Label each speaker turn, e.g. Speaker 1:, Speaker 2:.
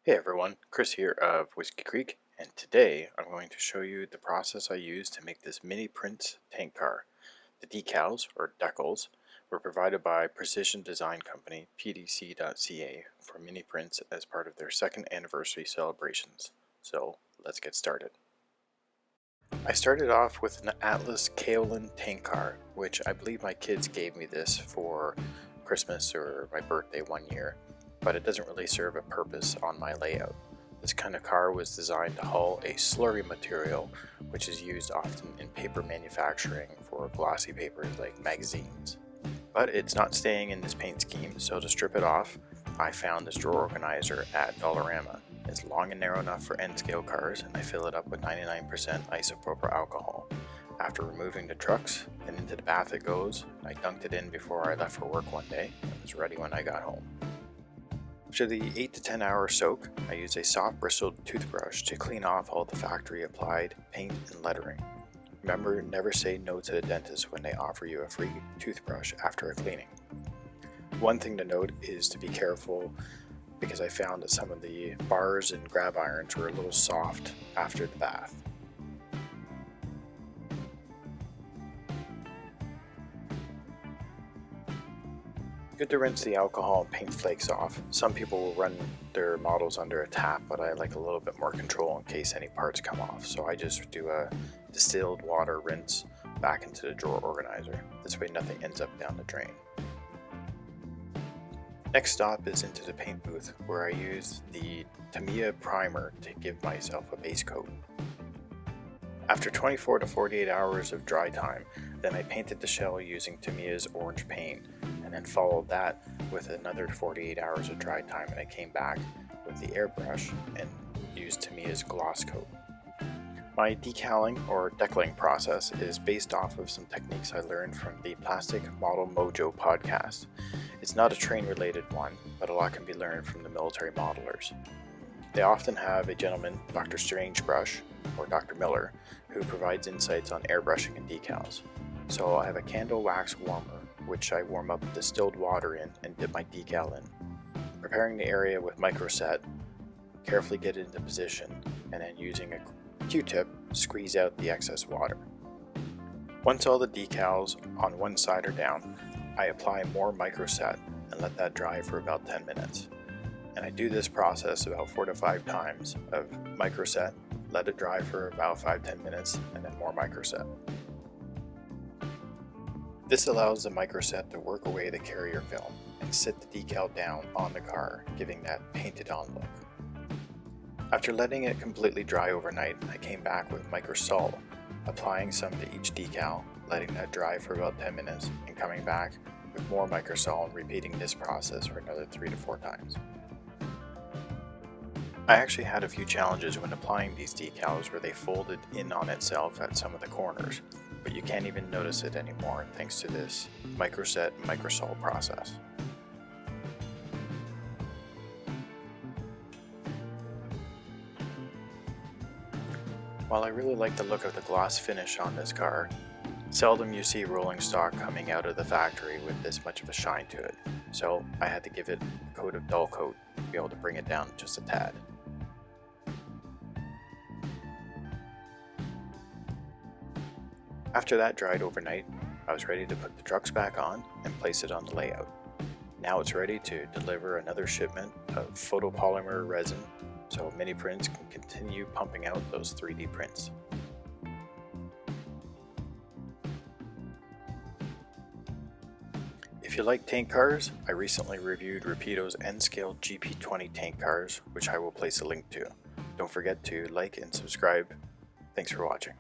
Speaker 1: Hey everyone, Chris here of Whiskey Creek, and today I'm going to show you the process I used to make this Miniprints tank car. The decals, or decals, were provided by precision design company pdc.ca for Miniprints as part of their second anniversary celebrations. So let's get started. I started off with an Atlas Kaolin tank car, which I believe my kids gave me this for Christmas or my birthday one year, but it doesn't really serve a purpose on my layout. This kind of car was designed to hull a slurry material, which is used often in paper manufacturing for glossy papers like magazines. But it's not staying in this paint scheme, so to strip it off, I found this drawer organizer at Dollarama. It's long and narrow enough for N-scale cars, and I fill it up with 99% isopropyl alcohol. After removing the trucks, and into the bath it goes. I dunked it in before I left for work one day, and it was ready when I got home. After the 8 to 10 hour soak, I used a soft bristled toothbrush to clean off all the factory applied paint and lettering. Remember, never say no to the dentist when they offer you a free toothbrush after a cleaning. One thing to note is to be careful, because I found that some of the bars and grab irons were a little soft after the bath. Good to rinse the alcohol and paint flakes off. Some people will run their models under a tap, but I like a little bit more control in case any parts come off, so I just do a distilled water rinse back into the drawer organizer. This way nothing ends up down the drain. Next stop is into the paint booth, where I use the Tamiya primer to give myself a base coat. After 24 to 48 hours of dry time, then I painted the shell using Tamiya's orange paint, and then followed that with another 48 hours of dry time, and I came back with the airbrush and used Tamiya's gloss coat. My decaling or deckling process is based off of some techniques I learned from the Plastic Model Mojo podcast. It's not a train related one, but a lot can be learned from the military modelers. They often have a gentleman, Dr. Strangebrush, or Dr. Miller, who provides insights on airbrushing and decals. So I have a candle wax warmer, which I warm up distilled water in and dip my decal in. Preparing the area with microset, carefully get it into position, and then using a Q-tip, squeeze out the excess water. Once all the decals on one side are down, I apply more microset and let that dry for about 10 minutes. And I do this process about 4 to 5 times of microset, let it dry for about 5-10 minutes, and then more microset. This allows the microset to work away the carrier film and sit the decal down on the car, giving that painted on look. After letting it completely dry overnight, I came back with microsol, applying some to each decal, letting that dry for about 10 minutes, and coming back with more microsol and repeating this process for another 3 to 4 times. I actually had a few challenges when applying these decals where they folded in on itself at some of the corners, but you can't even notice it anymore thanks to this microset and microsol process. While I really like the look of the gloss finish on this car, seldom you see rolling stock coming out of the factory with this much of a shine to it, so I had to give it a coat of dull coat to be able to bring it down just a tad. After that dried overnight, I was ready to put the trucks back on and place it on the layout. Now it's ready to deliver another shipment of photopolymer resin, so Miniprints can continue pumping out those 3D prints. If you like tank cars, I recently reviewed Rapido's N-scale GP20 tank cars, which I will place a link to. Don't forget to like and subscribe. Thanks for watching.